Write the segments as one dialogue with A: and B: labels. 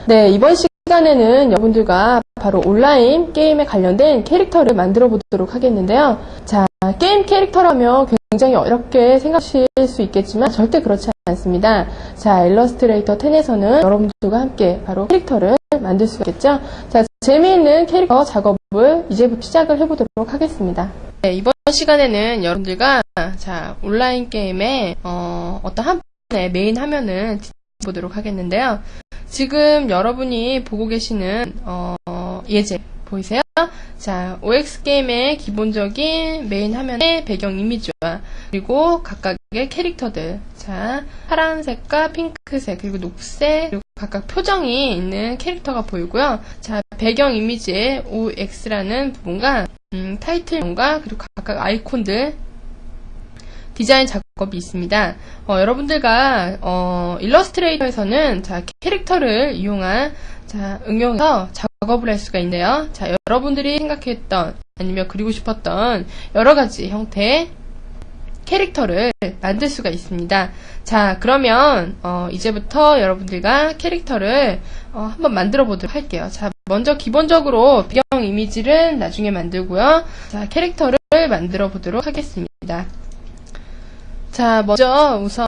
A: 네, 이번 시간에는 여러분들과 바로 온라인 게임에 관련된 캐릭터를 만들어 보도록 하겠는데요. 자, 게임 캐릭터라면 굉장히 어렵게 생각하실 수 있겠지만 절대 그렇지 않습니다. 자, 일러스트레이터 10에서는 여러분들과 함께 바로 캐릭터를 만들 수가 있겠죠. 자, 재미있는 캐릭터 작업을 이제부터 시작을 해보도록 하겠습니다. 네, 이번 시간에는 여러분들과 자, 온라인 게임의 어떤 한 편의 메인 화면을 보도록 하겠는데요. 지금 여러분이 보고 계시는 예제 보이세요? 자, OX 게임의 기본적인 메인 화면의 배경 이미지와 그리고 각각의 캐릭터들, 자, 파란색과 핑크색 그리고 녹색 그리고 각각 표정이 있는 캐릭터가 보이고요. 자, 배경 이미지의 OX라는 부분과 타이틀명과 그리고 각각 아이콘들 디자인 작업이 있습니다. 여러분들과 일러스트레이터에서는 자, 캐릭터를 이용한 자, 응용해서 작업을 할 수가 있네요. 자, 여러분들이 생각했던 아니면 그리고 싶었던 여러 가지 형태의 캐릭터를 만들 수가 있습니다. 자, 그러면 이제부터 여러분들과 캐릭터를 한번 만들어 보도록 할게요. 자, 먼저 기본적으로 배경 이미지를 나중에 만들고요. 자, 캐릭터를 만들어 보도록 하겠습니다. 자, 먼저 우선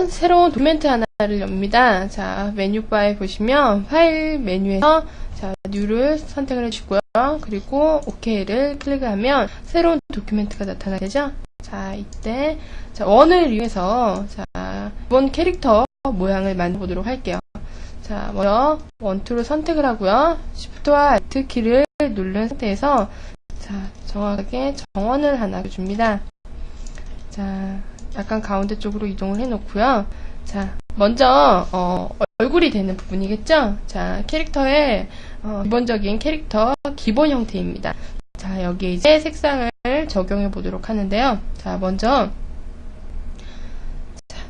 A: 새로운 도큐멘트 하나를 엽니다. 자, 메뉴바에 보시면 파일 메뉴에서 자, 뉴를 선택을 해주시고요. 그리고 OK를 클릭하면 새로운 도큐멘트가 나타나게 되죠. 자, 이때 자, 원을 이용해서 자, 이번 캐릭터 모양을 만들어 보도록 할게요. 자, 먼저 원투를 선택을 하고요. Shift와 Alt 키를 누른 상태에서 자, 정확하게 정원을 하나 줍니다. 자, 약간 가운데 쪽으로 이동을 해 놓고요. 자, 먼저 얼굴이 되는 부분이겠죠? 자, 캐릭터의 기본적인 캐릭터 기본 형태입니다. 자, 여기에 이제 색상을 적용해 보도록 하는데요. 자, 먼저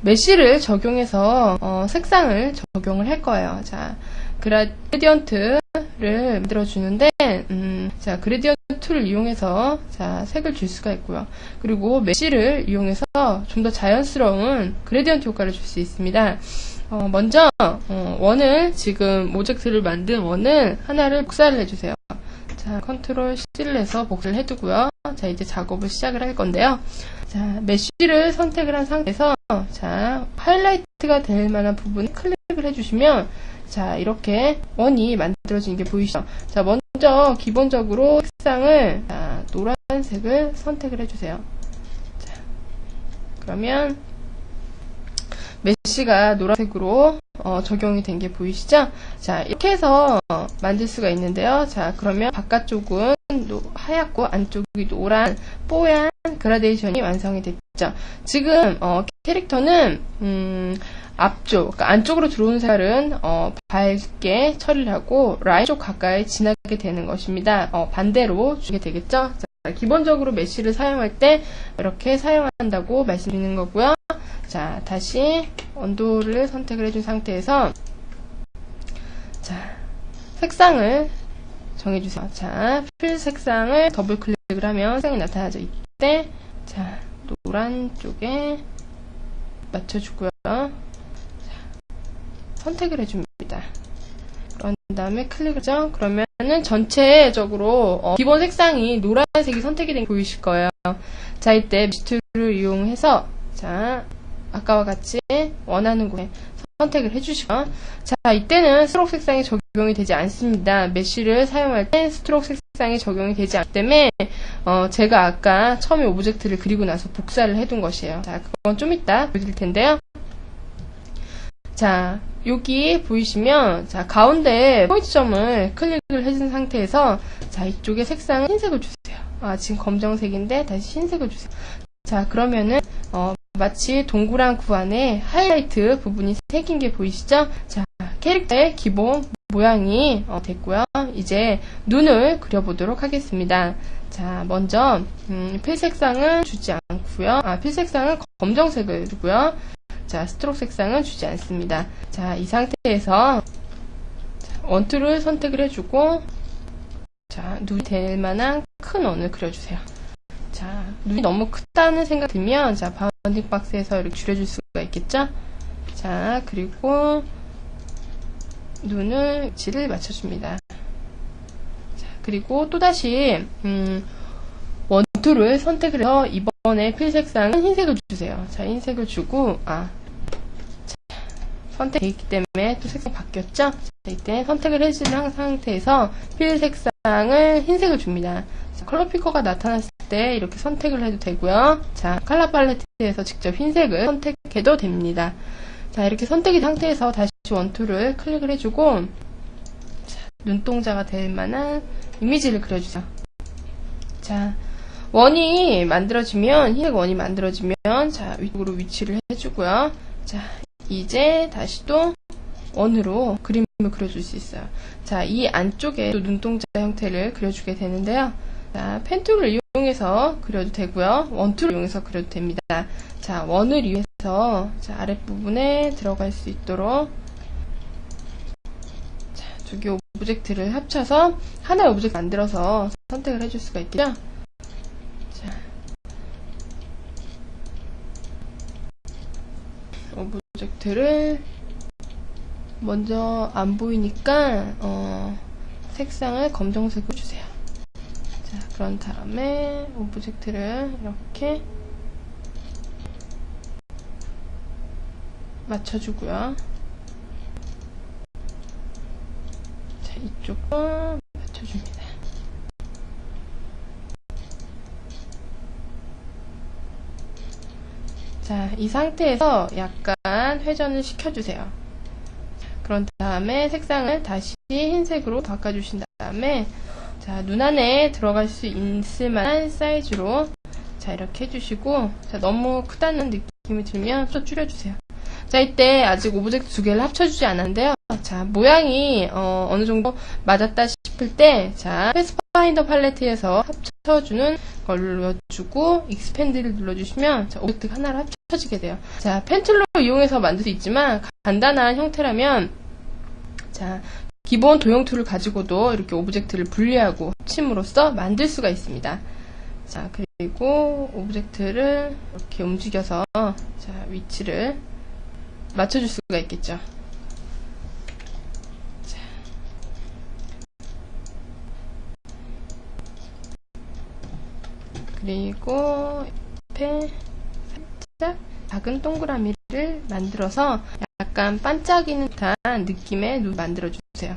A: 메쉬를 적용해서 색상을 적용을 할 거예요. 자, 그라디언트를 만들어 주는데 자, 그레디언트 툴을 이용해서 자, 색을 줄 수가 있고요. 그리고 메쉬를 이용해서 좀 더 자연스러운 그레디언트 효과를 줄 수 있습니다. 먼저 원을 지금 오젝트를 만든 원을 하나를 복사를 해주세요. 자, 컨트롤 C를 해서 복사를 해두고요. 자, 이제 작업을 시작을 할 건데요. 자, 메쉬를 선택을 한 상태에서 자, 하이라이트가 될 만한 부분에 클릭을 해주시면 자, 이렇게 원이 만들어진 게 보이시죠? 자, 먼저 기본적으로 색상을 자, 노란색을 선택을 해주세요. 자, 그러면 메쉬가 노란색으로 적용이 된 게 보이시죠? 자, 이렇게 해서 만들 수가 있는데요. 자, 그러면 바깥쪽은 하얗고 안쪽이 노란 뽀얀 그라데이션이 완성이 됐죠. 지금 캐릭터는 앞쪽, 그러니까 안쪽으로 들어오는 색깔은 밝게 처리를 하고 라인 쪽 가까이 진하게 되는 것입니다. 반대로 주게 되겠죠. 자, 기본적으로 메쉬를 사용할 때 이렇게 사용한다고 말씀드리는 거고요. 자, 다시 온도를 선택을 해준 상태에서 자, 색상을 정해주세요. 자, 필 색상을 더블 클릭을 하면 색상이 나타나죠. 이때 자, 노란 쪽에 맞춰주고요. 자, 선택을 해줍니다. 그런 다음에 클릭을 하죠. 그러면은 전체적으로 기본 색상이 노란색이 선택이 된 게 보이실 거예요. 자, 이때 메쉬 툴을 이용해서 자, 아까와 같이 원하는 곳에 선택을 해주시고요. 자, 이때는 스트로크 색상이 적용이 되지 않습니다. 메쉬를 사용할 때 스트로크 색상이 적용이 되지 않기 때문에 제가 아까 처음에 오브젝트를 그리고 나서 복사를 해둔 것이에요. 자, 그건 좀 이따 보여드릴 텐데요. 자, 여기 보이시면 자, 가운데 포인트점을 클릭을 해준 상태에서 자, 이쪽에 색상은 흰색을 주세요. 지금 검정색인데 다시 흰색을 주세요. 자, 그러면은 마치 동그란 구 안에 하이라이트 부분이 새긴 게 보이시죠? 자, 캐릭터의 기본 모양이 됐고요. 이제 눈을 그려보도록 하겠습니다. 자, 먼저 필 색상은 주지 않고요. 필 색상은 검정색을 주고요. 자, 스트로크 색상은 주지 않습니다. 자, 이 상태에서 원툴을 선택을 해주고 자, 눈이 될 만한 큰 원을 그려주세요. 자, 눈이 너무 크다는 생각 들면 자, 바운딩 박스에서 이렇게 줄여줄 수가 있겠죠? 자, 그리고 눈을 위치를 맞춰줍니다. 자, 그리고 또다시 원툴을 선택을 해서 이번에 필 색상은 흰색을 주세요. 자, 흰색을 주고 선택되어 있기 때문에 또 색상이 바뀌었죠? 자, 이때 선택을 해준 상태에서 필 색상을 흰색을 줍니다. 자, 컬러 피커가 나타났을 때 이렇게 선택을 해도 되고요. 자, 컬러 팔레트에서 직접 흰색을 선택해도 됩니다. 자, 이렇게 선택이 상태에서 다시 원툴을 클릭을 해주고, 자, 눈동자가 될 만한 이미지를 그려주세요. 자, 원이 만들어지면, 흰색 원이 만들어지면, 자, 위쪽으로 위치를 해주고요. 자, 이제 다시 또 원으로 그림을 그려줄 수 있어요. 자, 이 안쪽에 또 눈동자 형태를 그려주게 되는데요. 자, 펜툴을 이용해서 그려도 되고요. 원툴을 이용해서 그려도 됩니다. 자, 원을 이용해서 자, 아랫부분에 들어갈 수 있도록 자, 두 개 오브젝트를 합쳐서 하나의 오브젝트 만들어서 선택을 해줄 수가 있겠죠. 자, 오브젝트를 먼저 안 보이니까 색상을 검정색으로 주세요. 자, 그런 다음에 오브젝트를 이렇게 맞춰주고요. 자, 이쪽도 맞춰줍니다. 자, 이 상태에서 약간 회전을 시켜주세요. 그런 다음에 색상을 다시 흰색으로 바꿔주신 다음에 자, 눈 안에 들어갈 수 있을 만한 사이즈로 자, 이렇게 해주시고 자, 너무 크다는 느낌이 들면 또 줄여주세요. 자, 이때 아직 오브젝트 두 개를 합쳐주지 않았는데요. 자, 모양이 어느 정도 맞았다 싶을 때 자, 패스파인더 팔레트에서 합쳐주는 걸 눌러주고 익스펜드를 눌러주시면 자, 오브젝트 하나로 합쳐지게 돼요. 자, 펜툴로 이용해서 만들 수 있지만 간단한 형태라면 자, 기본 도형 툴을 가지고도 이렇게 오브젝트를 분리하고 합침으로써 만들 수가 있습니다. 자, 그리고 오브젝트를 이렇게 움직여서 자, 위치를 맞춰줄 수가 있겠죠. 자, 그리고 옆에 살짝 작은 동그라미를 만들어서 약간 반짝이는 듯한 느낌의 눈을 만들어주세요.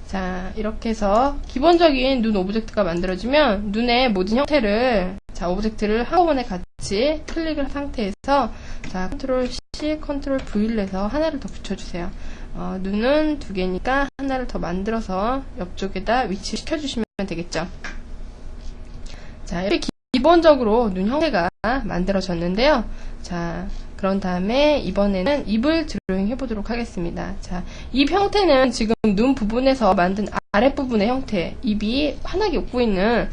A: 자, 이렇게 해서 기본적인 눈 오브젝트가 만들어지면 눈의 모든 형태를 자, 오브젝트를 한꺼번에 같이 클릭을 한 상태에서 자, 컨트롤 C, 컨트롤 V를 해서 하나를 더 붙여주세요. 눈은 두 개니까 하나를 더 만들어서 옆쪽에다 위치시켜주시면 되겠죠. 자, 이렇게 기본적으로 눈 형태가 만들어졌는데요. 자, 그런 다음에 이번에는 입을 드로잉 해보도록 하겠습니다. 자, 입 형태는 지금 눈 부분에서 만든 아랫부분의 형태, 입이 환하게 웃고 있는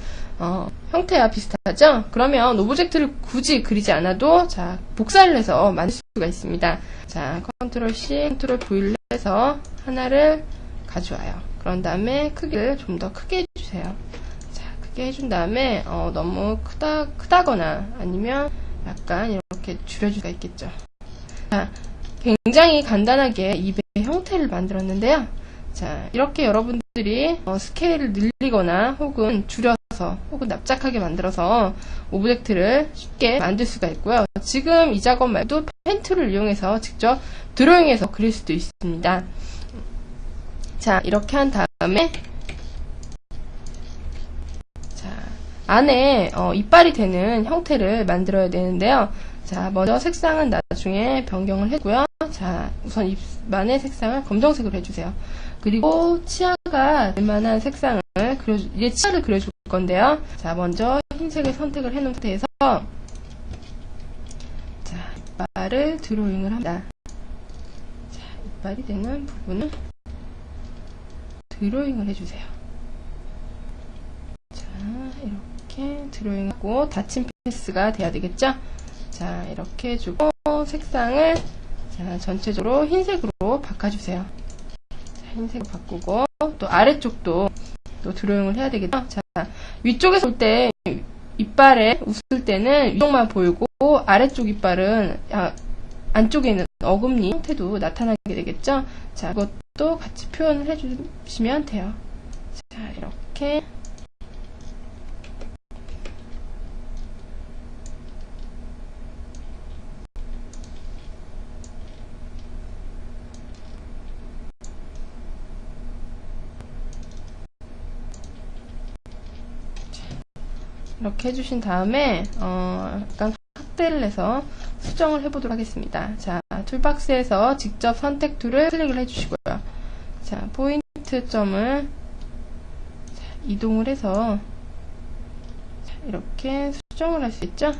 A: 형태와 비슷하죠? 그러면 오브젝트를 굳이 그리지 않아도 자, 복사를 해서 만들 수가 있습니다. 자, 컨트롤 C, 컨트롤 V를 해서 하나를 가져와요. 그런 다음에 크기를 좀 더 크게 해주세요. 자, 크게 해준 다음에 너무 크다거나 아니면 약간 이렇게 줄여줄 수가 있겠죠. 자, 굉장히 간단하게 입의 형태를 만들었는데요. 자, 이렇게 여러분들이 스케일을 늘리거나 혹은 줄여서 혹은 납작하게 만들어서 오브젝트를 쉽게 만들 수가 있고요. 지금 이 작업 말도 펜툴을 이용해서 직접 드로잉해서 그릴 수도 있습니다. 자, 이렇게 한 다음에 자, 안에 이빨이 되는 형태를 만들어야 되는데요. 자, 먼저 색상은 나중에 변경을 했고요. 자, 우선 입만의 색상을 검정색으로 해주세요. 그리고 치아가 될 만한 색상을 이제 치아를 그려줄 건데요. 자, 먼저 흰색을 선택을 해놓은 상태에서 자, 이빨을 드로잉을 합니다. 자, 이빨이 되는 부분을 드로잉을 해주세요. 자, 이렇게 드로잉하고 닫힌 패스가 돼야 되겠죠? 자, 이렇게 해주고 색상을 자, 전체적으로 흰색으로 바꿔주세요. 자, 흰색으로 바꾸고 또 아래쪽도 또 드로잉을 해야 되겠죠? 자, 위쪽에서 볼 때 이빨에 웃을 때는 위쪽만 보이고 아래쪽 이빨은 안쪽에 있는 어금니 형태도 나타나게 되겠죠? 자, 것도 같이 표현을 해주시면 돼요. 자, 이렇게. 이렇게 해주신 다음에 약간 확대를 해서 수정을 해보도록 하겠습니다. 자, 툴박스에서 직접 선택 툴을 클릭을 해주시고요. 자, 포인트 점을 이동을 해서 이렇게 수정을 할 수 있죠?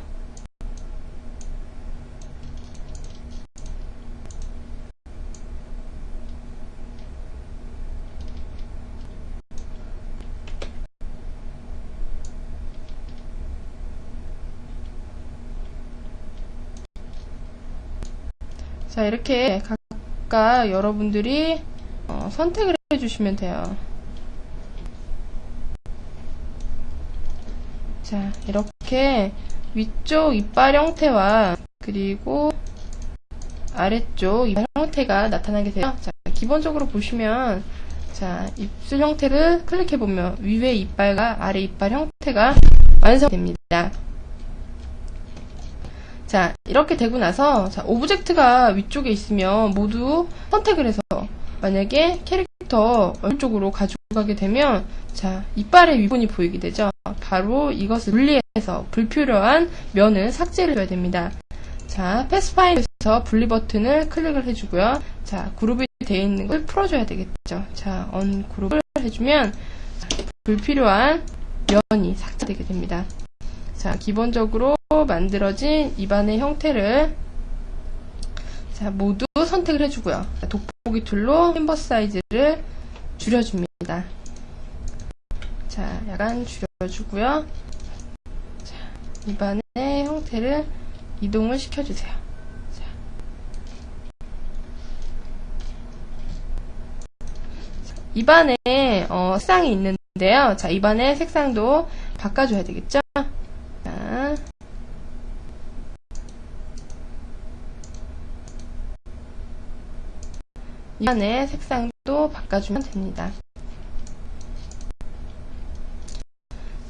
A: 자, 이렇게 각각 여러분들이 선택을 해주시면 돼요. 자, 이렇게 위쪽 이빨 형태와 그리고 아래쪽 이빨 형태가 나타나게 돼요. 자, 기본적으로 보시면 자, 입술 형태를 클릭해보면 위에 이빨과 아래 이빨 형태가 완성됩니다. 자, 이렇게 되고 나서 자, 오브젝트가 위쪽에 있으면 모두 선택을 해서 만약에 캐릭터 왼쪽으로 가져가게 되면 자, 이빨의 위본이 보이게 되죠. 바로 이것을 분리해서 불필요한 면을 삭제를 해줘야 됩니다. 자, 패스파인더에서 분리 버튼을 클릭을 해주고요. 자, 그룹이 되어 있는 걸 풀어줘야 되겠죠. 자, 언그룹을 해주면 불필요한 면이 삭제되게 됩니다. 자, 기본적으로 만들어진 입안의 형태를 자, 모두 선택을 해주고요. 자, 돋보기 툴로 캔버스 사이즈를 줄여줍니다. 자, 약간 줄여주고요. 자, 입안의 형태를 이동을 시켜주세요. 자. 입안에 색상이 있는데요. 자, 입안의 색상도 바꿔줘야 되겠죠? 자. 입안의 색상도 바꿔주면 됩니다.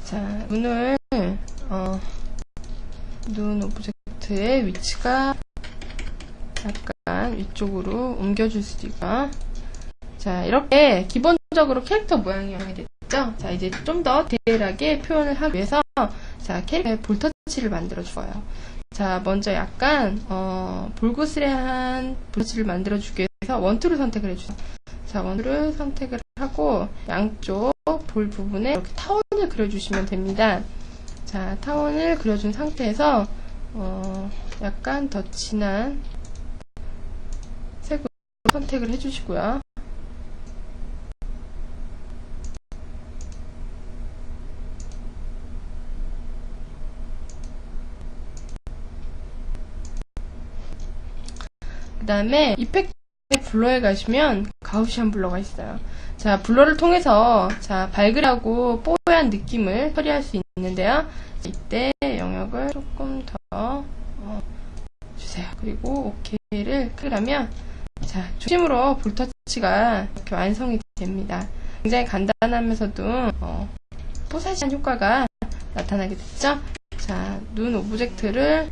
A: 자, 눈을 눈 오브젝트의 위치가 약간 위쪽으로 옮겨줄 수도 있고요. 자, 이렇게 기본적으로 캐릭터 모양이 됐죠? 자, 이제 좀 더 디테일하게 표현을 하기 위해서 자, 캐릭터의 볼터치를 만들어 주어요. 자, 먼저 약간 볼그스레한 볼터치를 만들어 주기 위해서 원툴을 선택을 해주세요. 자, 원툴을 선택을 하고 양쪽 볼 부분에 이렇게 타원을 그려주시면 됩니다. 자, 타원을 그려준 상태에서 약간 더 진한 색으로 선택을 해주시고요. 그 다음에 이펙트 블러에 가시면 가우시안 블러가 있어요. 자, 블러를 통해서 자, 발그레하고 뽀얀 느낌을 처리할 수 있는데요. 이때 영역을 조금 더 주세요. 그리고 OK를 클릭하면 자, 중심으로 볼터치가 이렇게 완성이 됩니다. 굉장히 간단하면서도 뽀사시한 효과가 나타나게 됐죠. 자, 눈 오브젝트를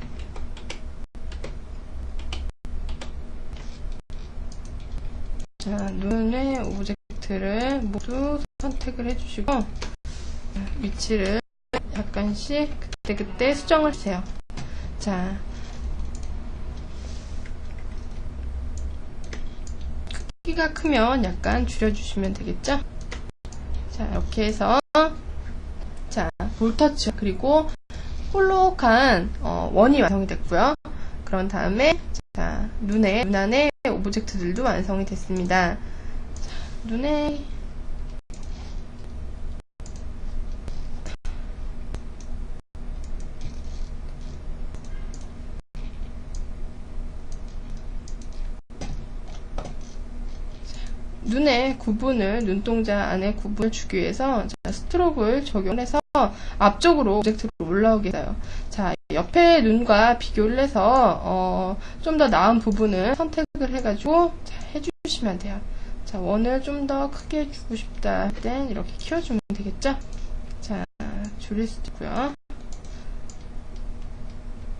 A: 자, 눈의 오브젝트를 모두 선택을 해주시고 위치를 약간씩 그때그때 수정을 해주세요. 자, 크기가 크면 약간 줄여주시면 되겠죠? 자, 이렇게 해서 자, 볼터치 그리고 볼록한 원이 완성이 됐고요. 그런 다음에 자, 눈 안에 오브젝트들도 완성이 됐습니다. 자, 눈에 눈의 구분을, 눈동자 안에 구분을 주기 위해서 자, 스트로크를 적용해서 앞쪽으로 오브젝트로 올라오게 해요. 자, 옆에 눈과 비교를 해서 좀 더 나은 부분을 선택을 해가지고 자, 해주시면 돼요. 자, 원을 좀 더 크게 주고 싶다 할 땐 이렇게 키워주면 되겠죠? 자, 줄일 수도 있고요.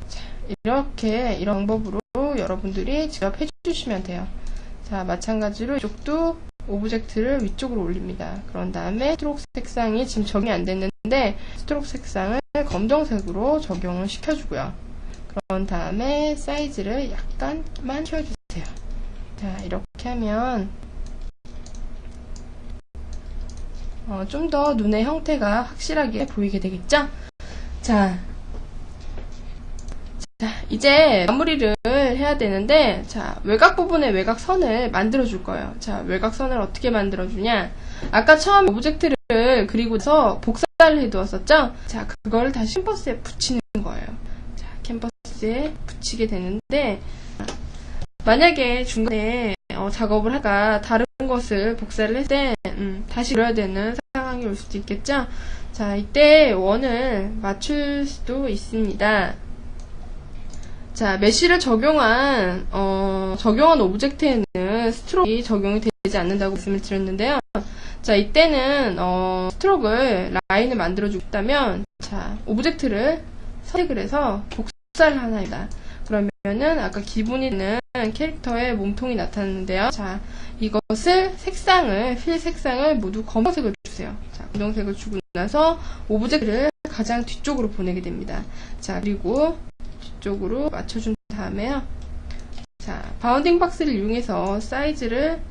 A: 자, 이렇게 이런 방법으로 여러분들이 직접 해주시면 돼요. 자, 마찬가지로 이쪽도 오브젝트를 위쪽으로 올립니다. 그런 다음에 스트로크 색상이 지금 적용이 안 됐는데 스트로크 색상을 검정색으로 적용을 시켜주고요. 그런 다음에 사이즈를 약간만 키워주세요. 자, 이렇게 하면 좀 더 눈의 형태가 확실하게 보이게 되겠죠? 자, 이제 마무리를 해야 되는데, 자, 외곽 부분에 외곽선을 만들어 줄 거예요. 자, 외곽선을 어떻게 만들어 주냐? 아까 처음 오브젝트를 그리고 나서 복사를 해 두었었죠? 자, 그걸 다시 캔버스에 붙이는 거예요. 자, 캔버스에 붙이게 되는데, 만약에 중간에 작업을 하다가 다른 것을 복사를 했을 때 다시 그려야 되는 상황이 올 수도 있겠죠? 자, 이때 원을 맞출 수도 있습니다. 자, 메쉬를 적용한 오브젝트에는 스트로크가 적용이 되지 않는다고 말씀을 드렸는데요. 자, 이때는 스트로크를 라인을 만들어 주겠다면, 자, 오브젝트를 선택을 해서 복사를 하나입니다. 그러면은 아까 기본이 있는 캐릭터의 몸통이 나타나는데요. 자, 이것을 필 색상을 모두 검정색을 주세요. 자, 검정색을 주고 나서 오브젝트를 가장 뒤쪽으로 보내게 됩니다. 자, 그리고 뒤쪽으로 맞춰준 다음에요. 자, 바운딩 박스를 이용해서 사이즈를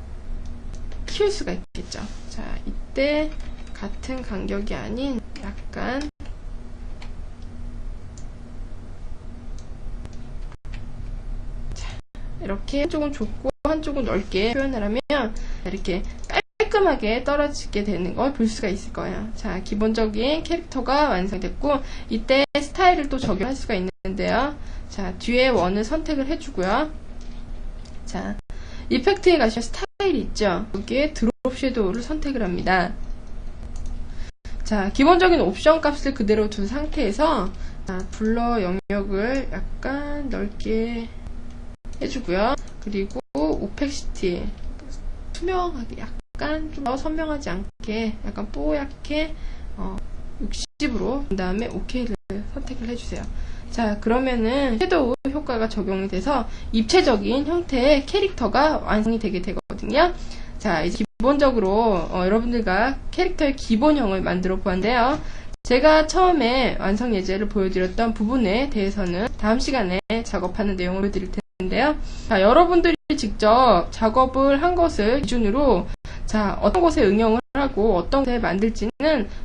A: 키울 수가 있겠죠. 자, 이때 같은 간격이 아닌 약간 이렇게 한쪽은 좁고 한쪽은 넓게 표현을 하면 이렇게 깔끔하게 떨어지게 되는 걸 볼 수가 있을 거예요. 자, 기본적인 캐릭터가 완성됐고 이때 스타일을 또 적용할 수가 있는데요. 자, 뒤에 원을 선택을 해주고요. 자, 이펙트에 가시면 스타일이 있죠. 여기에 드롭 섀도우를 선택을 합니다. 자, 기본적인 옵션 값을 그대로 둔 상태에서 블러 영역을 약간 넓게 해주고요. 그리고 오펙시티 투명하게 약간 좀 더 선명하지 않게 약간 뽀얗게 60으로 그 다음에 OK를 선택을 해주세요. 자, 그러면은 섀도우 효과가 적용이 돼서 입체적인 형태의 캐릭터가 완성이 되게 되거든요. 자, 이제 기본적으로 여러분들과 캐릭터의 기본형을 만들어 보았는데요. 제가 처음에 완성 예제를 보여드렸던 부분에 대해서는 다음 시간에 작업하는 내용을 보여드릴 텐데요. 자, 여러분들이 직접 작업을 한 것을 기준으로 자, 어떤 것에 응용을 하고 어떤 것에 만들지는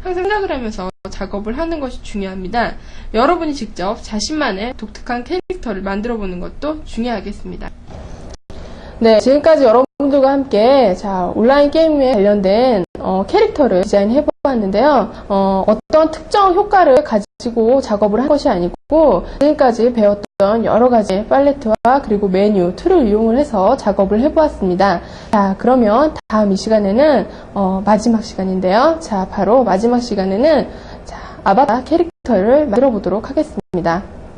A: 항상 생각을 하면서 작업을 하는 것이 중요합니다. 여러분이 직접 자신만의 독특한 캐릭터를 만들어 보는 것도 중요하겠습니다. 네, 지금까지 여러분들과 함께 자, 온라인 게임에 관련된 캐릭터를 디자인해 보았는데요. 어떤 특정 효과를 가지고 작업을 한 것이 아니고 지금까지 배웠던 여러 가지 팔레트와 그리고 메뉴, 툴을 이용을 해서 작업을 해 보았습니다. 자, 그러면 다음 이 시간에는 마지막 시간인데요. 자, 바로 마지막 시간에는 자, 아바타 캐릭터를 만들어 보도록 하겠습니다.